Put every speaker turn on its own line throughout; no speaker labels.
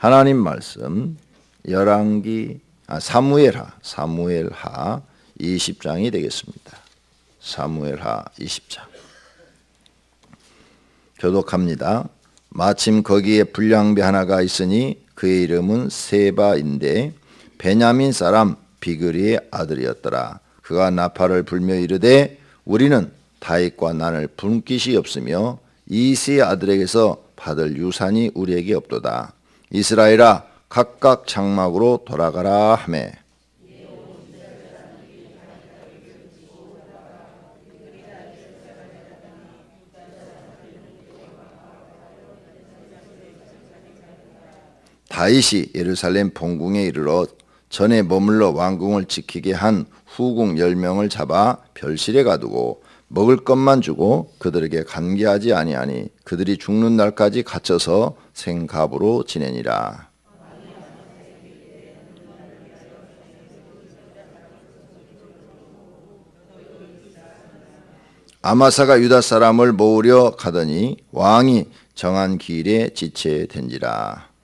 하나님 말씀 사무엘하 20장이 되겠습니다. 사무엘하 20장. 교독합니다. 마침 거기에 불량배 하나가 있으니 그의 이름은 세바인데 베냐민 사람 비그리의 아들이었더라. 그가 나팔을 불며 이르되 우리는 다윗과 나눌 분깃이 없으며 이새의 아들에게서 받을 유산이 우리에게 없도다. 이스라엘아 각각 장막으로 돌아가라 하매 다윗이 예루살렘 본궁에 이르러 전에 머물러 왕궁을 지키게 한 후궁 10명을 잡아 별실에 가두고 먹을 것만 주고 그들에게 간계하지 아니하니 그들이 죽는 날까지 갇혀서 생갑으로 지내니라. 아마사가 유다 사람을 모으려 가더니 왕이 정한 기일에 지체된지라.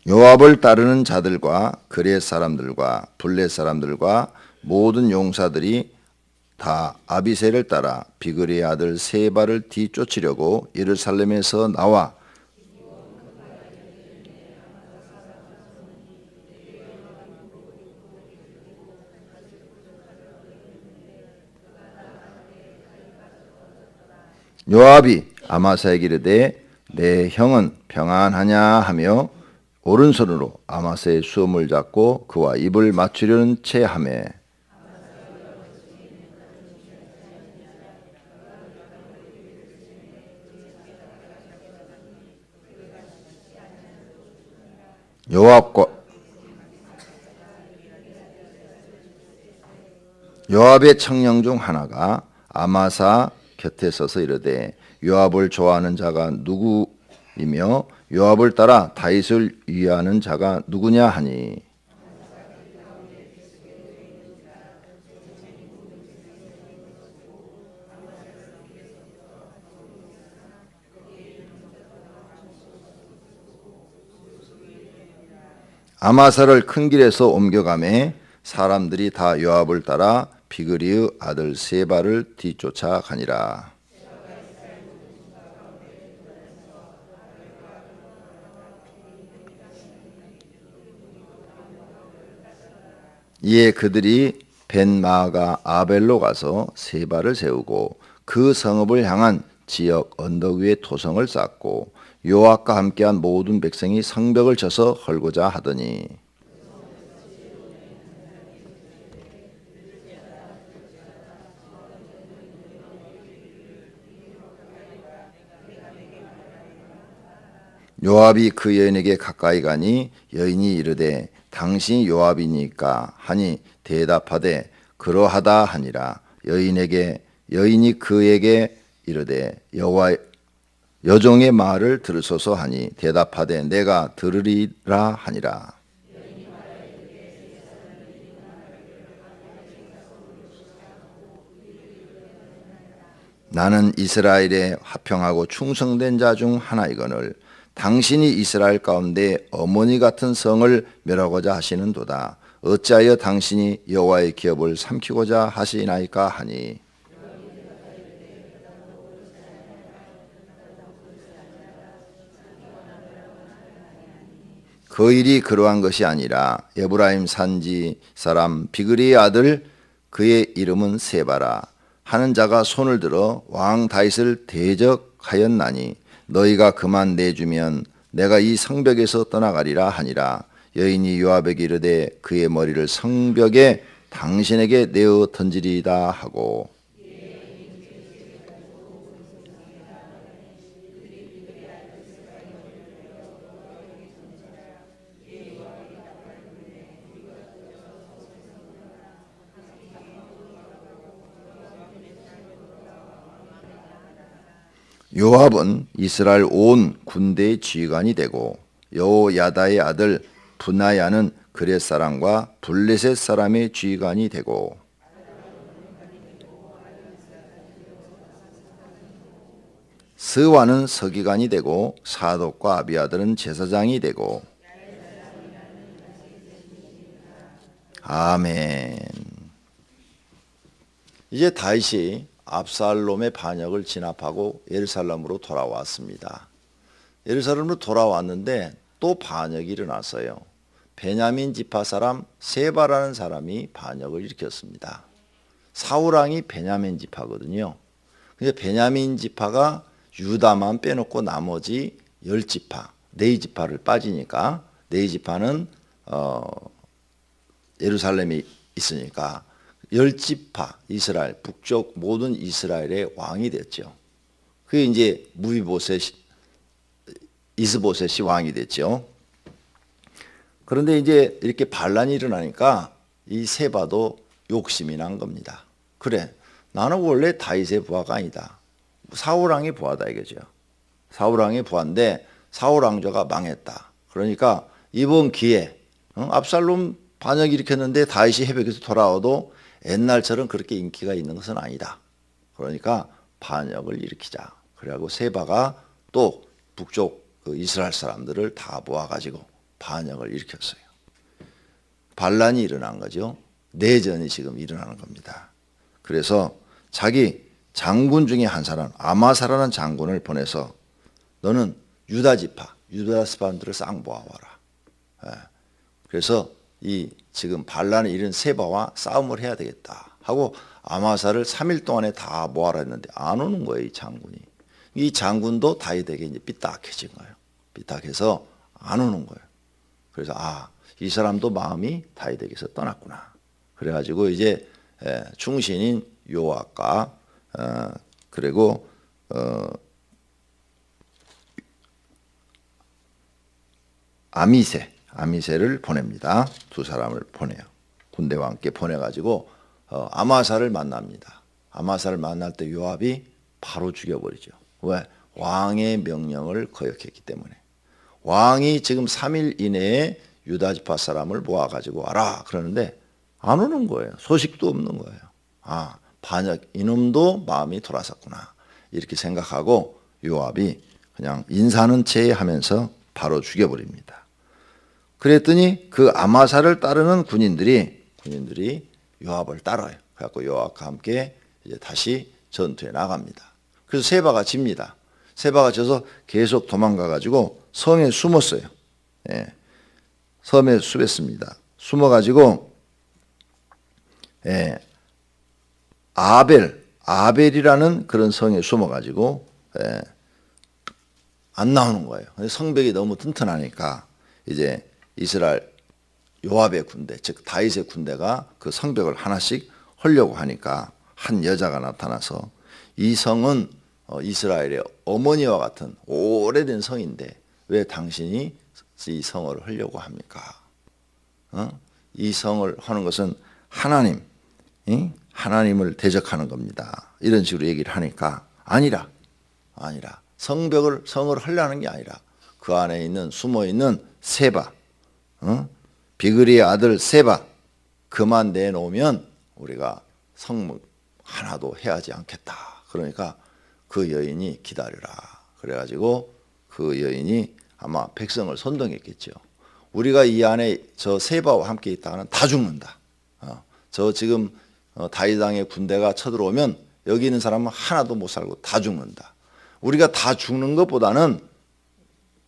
요압을 따르는 자들과 그렛 사람들과 블렛 사람들과 모든 용사들이 다 아비새를 따라 비그리의 아들 세바를 뒤쫓으려고 예루살렘에서 나와 요압이 아마사에게 이르되 내 형은 평안하냐 하며 오른손으로 아마사의 수염을 잡고 그와 입을 맞추려는 채 하매 요압의 청령 중 하나가 아마사 곁에 서서 이르되 요압을 좋아하는 자가 누구이며 요압을 따라 다윗을 위하는 자가 누구냐 하니 아마사를 큰 길에서 옮겨가매 사람들이 다 요압을 따라 비그리의 아들 세바를 뒤쫓아 가니라. 이에 그들이 벤마가 아벨로 가서 세바를 세우고 그 성읍을 향한 지역 언덕 위에 토성을 쌓고 요압과 함께한 모든 백성이 성벽을 쳐서 헐고자 하더니 요압이 그 여인에게 가까이 가니 여인이 이르되 당신이 요압이니까 하니 대답하되 그러하다 하니라. 여인이 그에게 이르되 여종의 말을 들으소서 하니 대답하되 내가 들으리라 하니라. 나는 이스라엘에 화평하고 충성된 자 중 하나이거늘 당신이 이스라엘 가운데 어머니 같은 성을 멸하고자 하시는도다. 어찌하여 당신이 여호와의 기업을 삼키고자 하시나이까 하니 그 일이 그러한 것이 아니라 에브라임 산지 사람 비그리의 아들 그의 이름은 세바라 하는 자가 손을 들어 왕 다윗을 대적하였나니 너희가 그만 내주면 내가 이 성벽에서 떠나가리라 하니라. 여인이 요압에게 이르되 그의 머리를 성벽에 당신에게 내어 던지리다 하고 요압은 이스라엘 온 군대의 지휘관이 되고 여호야다의 아들 분하야는 그렛 사람과 블레셋 사람의 쥐관이 되고 스와는 서기관이 되고 사독과 아비아들은 제사장이 되고. 아멘. 이제 다윗이 압살롬의 반역을 진압하고 예루살렘으로 돌아왔습니다. 예루살렘으로 돌아왔는데 또 반역이 일어났어요. 베냐민 지파 사람 세바라는 사람이 반역을 일으켰습니다. 사울 왕이 베냐민 지파거든요. 근데 베냐민 지파가 유다만 빼놓고 나머지 10지파, 4지파를 빠지니까 4지파는 예루살렘이 있으니까 10지파 이스라엘 북쪽 모든 이스라엘의 왕이 됐죠. 그게 이제 이스보셋이 왕이 됐죠. 그런데 이제 이렇게 반란이 일어나니까 이 세바도 욕심이 난 겁니다. 그래, 나는 원래 다윗의 부하가 아니다. 사울 왕의 부하다 이거죠. 사울 왕의 부하인데 사울 왕조가 망했다. 그러니까 이번 기회에 압살롬 반역 일으켰는데 다윗이 회복해서 돌아와도 옛날처럼 그렇게 인기가 있는 것은 아니다. 그러니까 반역을 일으키자. 그래가지고 세바가 또 북쪽 그 이스라엘 사람들을 다 모아가지고 반역을 일으켰어요. 반란이 일어난 거죠. 내전이 지금 일어나는 겁니다. 그래서 자기 장군 중에 한 사람 아마사라는 장군을 보내서 너는 유다 사람들을 싹 모아와라. 그래서 이 지금 반란이 일은 세바와 싸움을 해야 되겠다 하고 아마사를 3일 동안에 다 모아라 했는데 안 오는 거예요. 이 장군이. 이 장군도 다윗에게 이제 삐딱해진 거예요. 삐딱해서 안 오는 거예요. 그래서 이 사람도 마음이 다윗에게서 떠났구나. 그래가지고 이제 충신인 요압과 그리고 아미세를 보냅니다. 두 사람을 보내요. 군대와 함께 보내가지고 아마사를 만납니다. 아마사를 만날 때 요압이 바로 죽여버리죠. 왜? 왕의 명령을 거역했기 때문에. 왕이 지금 3일 이내에 유다 지파 사람을 모아가지고 와라 그러는데 안 오는 거예요. 소식도 없는 거예요. 반역 이놈도 마음이 돌아섰구나 이렇게 생각하고 요압이 그냥 인사는 제하면서 바로 죽여버립니다. 그랬더니 그 아마사를 따르는 군인들이 요압을 따라요. 그래갖고 요압과 함께 이제 다시 전투에 나갑니다. 그래서 세바가 집니다. 세바가 져서 계속 도망가가지고 성에 숨었어요. 섬에 숨었습니다. 숨어가지고 아벨이라는 그런 성에 숨어가지고 안 나오는 거예요. 성벽이 너무 튼튼하니까 이제 이스라엘 요압의 군대, 즉 다윗의 군대가 그 성벽을 하나씩 헐려고 하니까 한 여자가 나타나서 이 성은 이스라엘의 어머니와 같은 오래된 성인데 왜 당신이 이 성을 헐려고 합니까? 이 성을 하는 것은 하나님을 대적하는 겁니다. 이런 식으로 얘기를 하니까 아니라 성을 헐려는 게 아니라 그 안에 있는 숨어있는 세바, 비그리의 아들 세바 그만 내놓으면 우리가 성 하나도 해하지 않겠다. 그러니까 그 여인이 기다려라. 그래가지고 그 여인이 아마 백성을 선동했겠죠. 우리가 이 안에 저 세바와 함께 있다가는 다 죽는다. 저 지금 다윗 왕의 군대가 쳐들어오면 여기 있는 사람은 하나도 못 살고 다 죽는다. 우리가 다 죽는 것보다는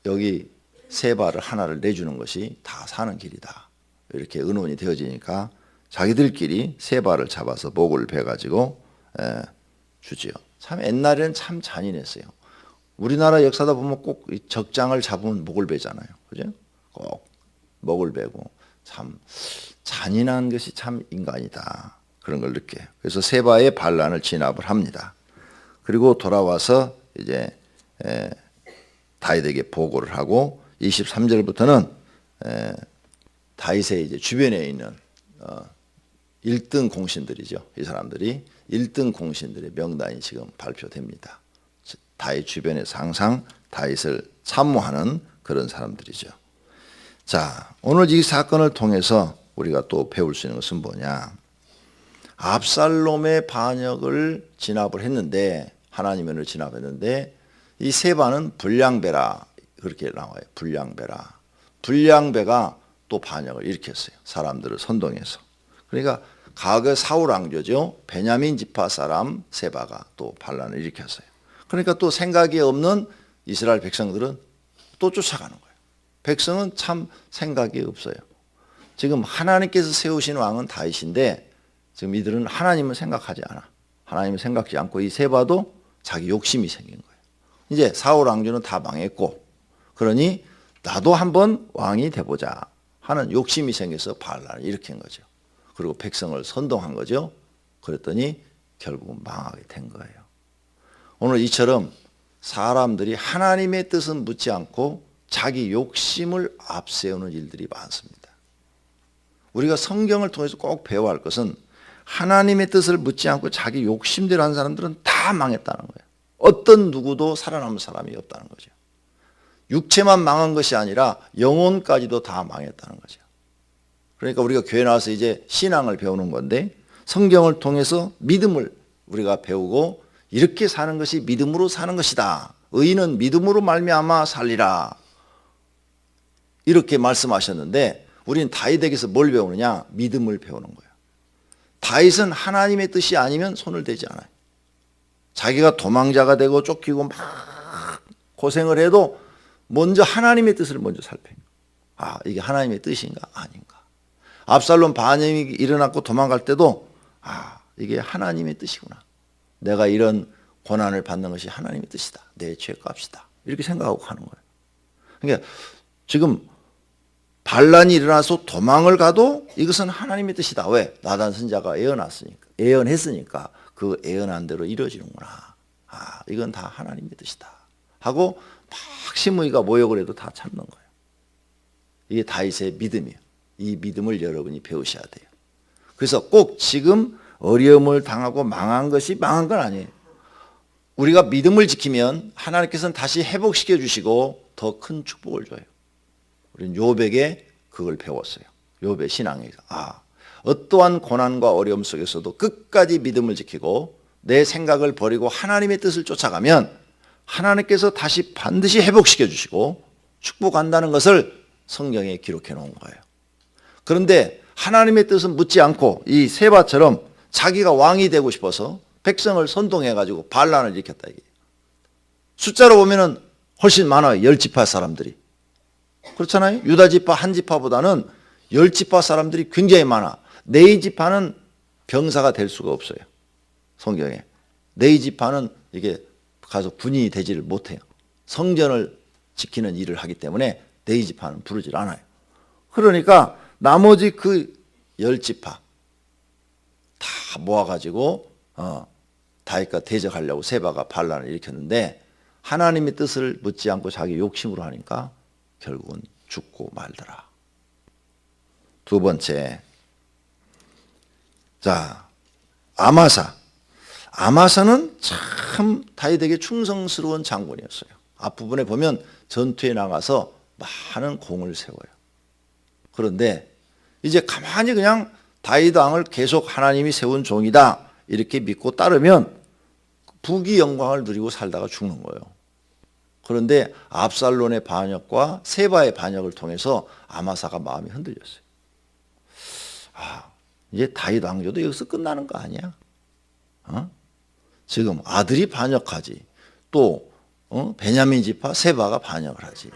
여기 세바를 하나를 내주는 것이 다 사는 길이다. 이렇게 의논이 되어지니까 자기들끼리 세바를 잡아서 목을 베가지고 주지요. 참 옛날에는 참 잔인했어요. 우리나라 역사다 보면 꼭 적장을 잡으면 목을 베잖아요. 그죠? 꼭 목을 베고 참 잔인한 것이 참 인간이다. 그런 걸 느껴요. 그래서 세바의 반란을 진압을 합니다. 그리고 돌아와서 이제 다윗에게 보고를 하고 23절부터는 다윗의 이제 주변에 있는 1등 공신들이죠. 이 사람들이 1등 공신들의 명단이 지금 발표됩니다. 다윗 주변에서 항상 다윗을 참모하는 그런 사람들이죠. 자, 오늘 이 사건을 통해서 우리가 또 배울 수 있는 것은 뭐냐? 압살롬의 반역을 진압을 했는데, 하나님의 은혜를 진압했는데, 이 세바는 불량배라 그렇게 나와요. 불량배라. 불량배가 또 반역을 일으켰어요. 사람들을 선동해서. 그러니까 가그 사울 왕조죠. 베냐민 지파 사람 세바가 또 반란을 일으켰어요. 그러니까 또 생각이 없는 이스라엘 백성들은 또 쫓아가는 거예요. 백성은 참 생각이 없어요. 지금 하나님께서 세우신 왕은 다윗인데 지금 이들은 하나님을 생각하지 않아. 하나님을 생각지 않고 이 세바도 자기 욕심이 생긴 거예요. 이제 사울 왕조는 다 망했고, 그러니 나도 한번 왕이 돼보자 하는 욕심이 생겨서 반란을 일으킨 거죠. 그리고 백성을 선동한 거죠. 그랬더니 결국은 망하게 된 거예요. 오늘 이처럼 사람들이 하나님의 뜻은 묻지 않고 자기 욕심을 앞세우는 일들이 많습니다. 우리가 성경을 통해서 꼭 배워야 할 것은 하나님의 뜻을 묻지 않고 자기 욕심대로 하는 사람들은 다 망했다는 거예요. 어떤 누구도 살아남은 사람이 없다는 거죠. 육체만 망한 것이 아니라 영혼까지도 다 망했다는 거죠. 그러니까 우리가 교회 나와서 이제 신앙을 배우는 건데, 성경을 통해서 믿음을 우리가 배우고 이렇게 사는 것이 믿음으로 사는 것이다. 의인은 믿음으로 말미암아 살리라. 이렇게 말씀하셨는데 우리는 다윗에게서 뭘 배우느냐? 믿음을 배우는 거예요. 다윗은 하나님의 뜻이 아니면 손을 대지 않아요. 자기가 도망자가 되고 쫓기고 막 고생을 해도 먼저 하나님의 뜻을 먼저 살펴요. 아, 이게 하나님의 뜻인가 아닌가. 압살롬 반역이 일어났고 도망갈 때도 이게 하나님의 뜻이구나. 내가 이런 고난을 받는 것이 하나님의 뜻이다. 내 죄값이다. 이렇게 생각하고 가는 거예요. 그러니까 지금 반란이 일어나서 도망을 가도 이것은 하나님의 뜻이다. 왜? 나단 선지자가 예언했으니까 그 예언한 대로 이루어지는구나. 이건 다 하나님의 뜻이다. 하고 막 시므이가 모욕을 해도 다 참는 거예요. 이게 다윗의 믿음이에요. 이 믿음을 여러분이 배우셔야 돼요. 그래서 꼭 지금 어려움을 당하고 망한 것이 망한 건 아니에요. 우리가 믿음을 지키면 하나님께서는 다시 회복시켜 주시고 더 큰 축복을 줘요. 우리는 욥에게 그걸 배웠어요. 욥의 신앙에서 어떠한 고난과 어려움 속에서도 끝까지 믿음을 지키고 내 생각을 버리고 하나님의 뜻을 쫓아가면 하나님께서 다시 반드시 회복시켜 주시고 축복한다는 것을 성경에 기록해 놓은 거예요. 그런데 하나님의 뜻은 묻지 않고 이 세바처럼 자기가 왕이 되고 싶어서 백성을 선동해가지고 반란을 일으켰다. 이게 숫자로 보면은 훨씬 많아요. 10지파 사람들이. 그렇잖아요. 유다지파 한 지파보다는 10지파 사람들이 굉장히 많아. 네 지파는 병사가 될 수가 없어요. 성경에. 네 지파는 이게 가서 군인이 되지를 못해요. 성전을 지키는 일을 하기 때문에 네 지파는 부르질 않아요. 그러니까 나머지 그 10지파 다 모아가지고 다윗과 대적하려고 세바가 반란을 일으켰는데 하나님의 뜻을 묻지 않고 자기 욕심으로 하니까 결국은 죽고 말더라. 두 번째, 자, 아마사는 참 다윗에게 충성스러운 장군이었어요. 앞부분에 보면 전투에 나가서 많은 공을 세워요. 그런데 이제 가만히 그냥 다윗 왕을 계속 하나님이 세운 종이다 이렇게 믿고 따르면 부귀 영광을 누리고 살다가 죽는 거예요. 그런데 압살롬의 반역과 세바의 반역을 통해서 아마사가 마음이 흔들렸어요. 이제 다윗 왕조도 여기서 끝나는 거 아니야? 지금 아들이 반역하지, 또 베냐민 지파 세바가 반역을 하지.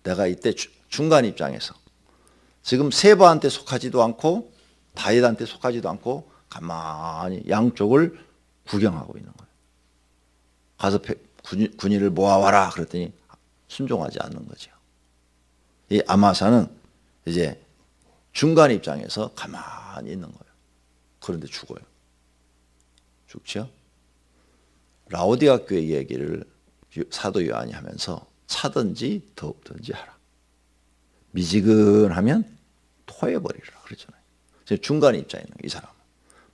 내가 이때 중간 입장에서 지금 세바한테 속하지도 않고 다윗한테 속하지도 않고 가만히 양쪽을 구경하고 있는 거예요. 가서 군인을 모아와라 그랬더니 순종하지 않는 거죠. 이 아마사는 이제 중간 입장에서 가만히 있는 거예요. 그런데 죽어요. 죽죠? 라오디가 교회 얘기를 사도 요한이 하면서 차든지 덥든지 하라. 미지근하면 토해버리라 그랬잖아요. 중간 입장에 있는 이 사람은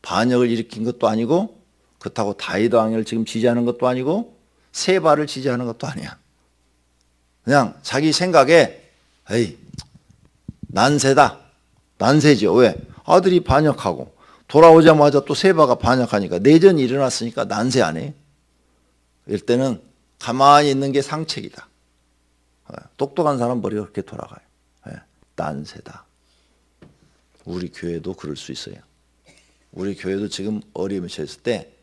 반역을 일으킨 것도 아니고 그렇다고 다윗 왕을 지금 지지하는 것도 아니고 세바를 지지하는 것도 아니야. 그냥 자기 생각에 에이, 난세다. 난세죠. 왜? 아들이 반역하고 돌아오자마자 또 세바가 반역하니까 내전이 일어났으니까 난세 안 해. 이럴 때는 가만히 있는 게 상책이다. 똑똑한 사람 머리가 그렇게 돌아가요. 난세다. 우리 교회도 그럴 수 있어요. 우리 교회도 지금 어려움이 처했을 때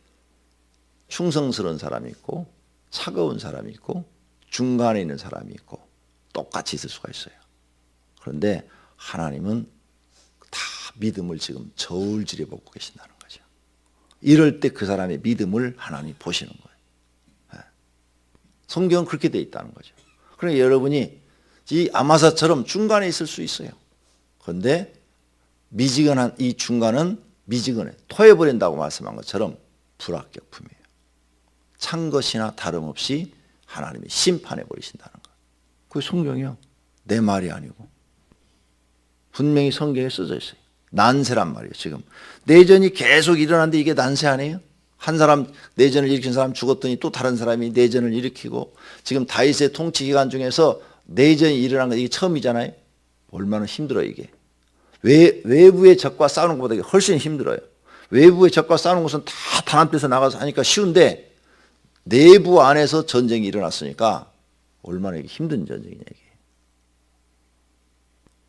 충성스러운 사람이 있고 차가운 사람이 있고 중간에 있는 사람이 있고 똑같이 있을 수가 있어요. 그런데 하나님은 다 믿음을 지금 저울질해 보고 계신다는 거죠. 이럴 때 그 사람의 믿음을 하나님이 보시는 거예요. 성경은 그렇게 돼 있다는 거죠. 그러니까 여러분이 이 아마사처럼 중간에 있을 수 있어요. 그런데 미지근한 이 중간은 미지근해. 토해버린다고 말씀한 것처럼 불합격품이에요. 찬 것이나 다름없이 하나님이 심판해 버리신다는 거예요. 그게 성경이요. 내 말이 아니고. 분명히 성경에 써져 있어요. 난세란 말이에요. 지금 내전이 계속 일어나는데 이게 난세 아니에요? 한 사람 내전을 일으킨 사람 죽었더니 또 다른 사람이 내전을 일으키고 지금 다윗의 통치 기간 중에서 내전이 일어난 거 이게 처음이잖아요. 얼마나 힘들어요 이게. 외부의 적과 싸우는 것보다 이게 훨씬 힘들어요. 외부의 적과 싸우는 것은 다 단합돼서 나가서 하니까 쉬운데 내부 안에서 전쟁이 일어났으니까 얼마나 이게 힘든 전쟁이냐 이게.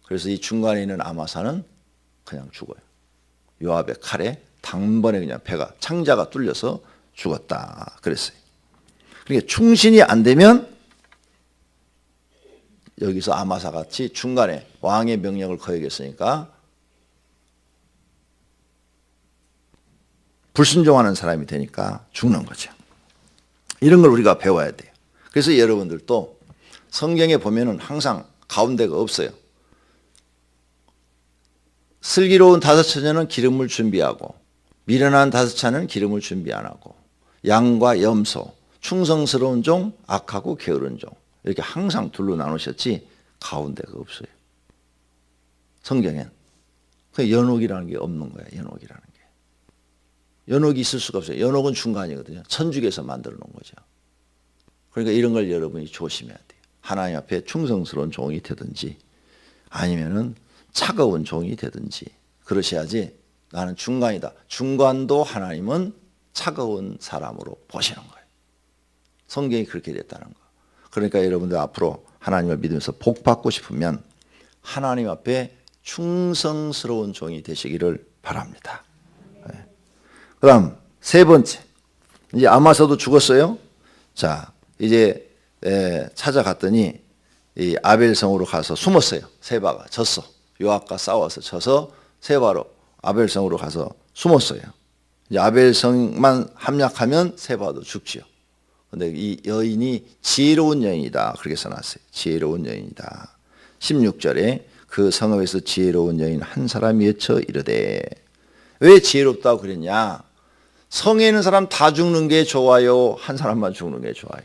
그래서 이 중간에 있는 아마사는 그냥 죽어요. 요압의 칼에 단번에 그냥 배가 창자가 뚫려서 죽었다 그랬어요. 그러니까 충신이 안 되면 여기서 아마사 같이 중간에 왕의 명령을 거역했으니까 불순종하는 사람이 되니까 죽는 거죠. 이런 걸 우리가 배워야 돼요. 그래서 여러분들도 성경에 보면은 항상 가운데가 없어요. 슬기로운 다섯 처녀는 기름을 준비하고 미련한 다섯 차는 기름을 준비 안 하고 양과 염소, 충성스러운 종, 악하고 게으른 종 이렇게 항상 둘로 나누셨지 가운데가 없어요. 성경엔. 연옥이라는 게 없는 거예요. 연옥이라는 게. 연옥이 있을 수가 없어요. 연옥은 중간이거든요. 천주교에서 만들어 놓은 거죠. 그러니까 이런 걸 여러분이 조심해야 돼요. 하나님 앞에 충성스러운 종이 되든지 아니면은 차가운 종이 되든지 그러셔야지 나는 중간이다. 중간도 하나님은 차가운 사람으로 보시는 거예요. 성경이 그렇게 됐다는 거. 그러니까 여러분들 앞으로 하나님을 믿으면서 복 받고 싶으면 하나님 앞에 충성스러운 종이 되시기를 바랍니다. 네. 그다음 세 번째, 이제 아마사도 죽었어요. 자, 이제 찾아갔더니 이 아벨성으로 가서 숨었어요. 세바가 졌어. 요압과 싸워서 져서 세바로 아벨성으로 가서 숨었어요. 이제 아벨성만 함락하면 세바도 죽지요. 근데 이 여인이 지혜로운 여인이다. 그렇게 써놨어요. 지혜로운 여인이다. 16절에 그 성읍에서 지혜로운 여인 한 사람이 외쳐 이르되. 왜 지혜롭다고 그랬냐? 성에 있는 사람 다 죽는 게 좋아요? 한 사람만 죽는 게 좋아요?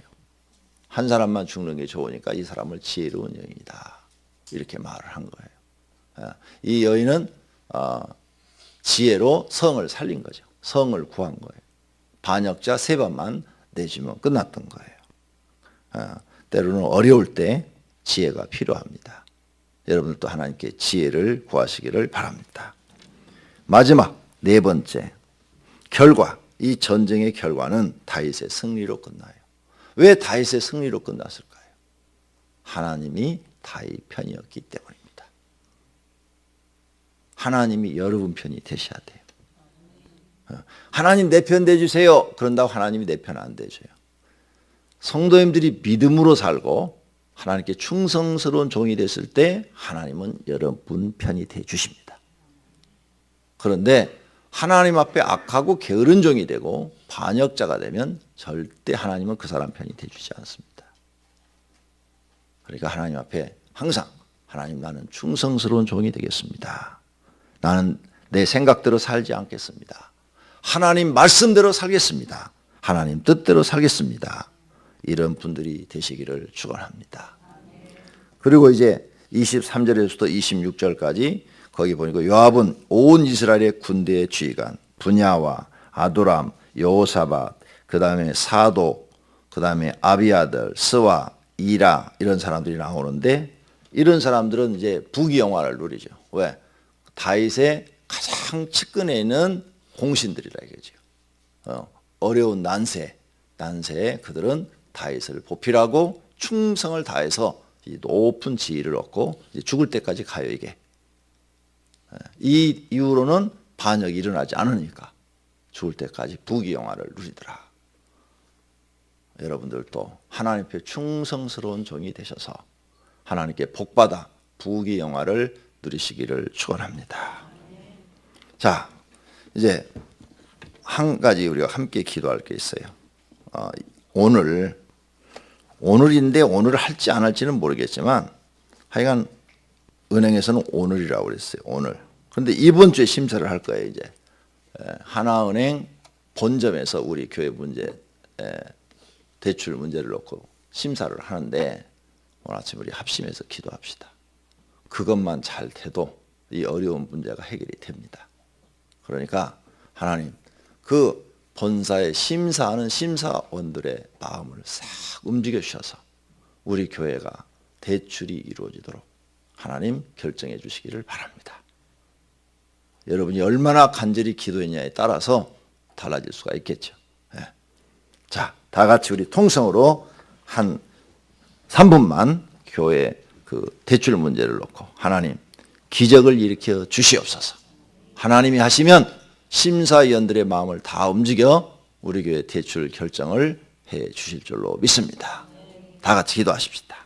한 사람만 죽는 게 좋으니까 이 사람을 지혜로운 여인이다. 이렇게 말을 한 거예요. 이 여인은 지혜로 성을 살린 거죠. 성을 구한 거예요. 반역자 세바만 내주면 끝났던 거예요. 때로는 어려울 때 지혜가 필요합니다. 여러분들도 하나님께 지혜를 구하시기를 바랍니다. 마지막 네 번째, 결과. 이 전쟁의 결과는 다윗의 승리로 끝나요. 왜 다윗의 승리로 끝났을까요? 하나님이 다윗 편이었기 때문입니다. 하나님이 여러분 편이 되셔야 돼요. 하나님 내 편 돼주세요. 그런다고 하나님이 내 편 안 돼줘요. 성도님들이 믿음으로 살고 하나님께 충성스러운 종이 됐을 때 하나님은 여러분 편이 돼주십니다. 그런데 하나님 앞에 악하고 게으른 종이 되고 반역자가 되면 절대 하나님은 그 사람 편이 돼주지 않습니다. 그러니까 하나님 앞에 항상 하나님 나는 충성스러운 종이 되겠습니다. 나는 내 생각대로 살지 않겠습니다. 하나님 말씀대로 살겠습니다. 하나님 뜻대로 살겠습니다. 이런 분들이 되시기를 축원합니다. 그리고 이제 23절에서부터 26절까지 거기 보니까 요압은 온 이스라엘의 군대의 지휘관 분야와 아도람, 여호사밧, 그 다음에 사도, 그 다음에 아비아들, 스와, 이라 이런 사람들이 나오는데 이런 사람들은 이제 부귀영화를 누리죠. 왜? 다윗의 가장 측근에 있는 공신들이라 이거죠. 어려운 난세에 그들은 다윗을 보필하고 충성을 다해서 이 높은 지위를 얻고 이제 죽을 때까지 가요에게. 이 이후로는 반역이 일어나지 않으니까 죽을 때까지 부귀영화를 누리더라. 여러분들도 하나님 앞에 충성스러운 종이 되셔서 하나님께 복받아 부귀영화를 누리시기를 축원합니다. 자, 이제 한 가지 우리가 함께 기도할 게 있어요. 오늘인데 오늘을 할지 안 할지는 모르겠지만 하여간 은행에서는 오늘이라고 그랬어요. 오늘. 그런데 이번 주에 심사를 할 거예요. 이제 하나은행 본점에서 우리 교회 문제 대출 문제를 놓고 심사를 하는데 오늘 아침 우리 합심해서 기도합시다. 그것만 잘 돼도 이 어려운 문제가 해결이 됩니다. 그러니까 하나님 그 본사에 심사하는 심사원들의 마음을 싹 움직여 주셔서 우리 교회가 대출이 이루어지도록 하나님 결정해 주시기를 바랍니다. 여러분이 얼마나 간절히 기도했냐에 따라서 달라질 수가 있겠죠. 네. 자, 다 같이 우리 통성으로 한 3분만 교회 그 대출 문제를 놓고 하나님 기적을 일으켜 주시옵소서. 하나님이 하시면 심사위원들의 마음을 다 움직여 우리 교회 대출 결정을 해 주실 줄로 믿습니다. 다 같이 기도하십시다.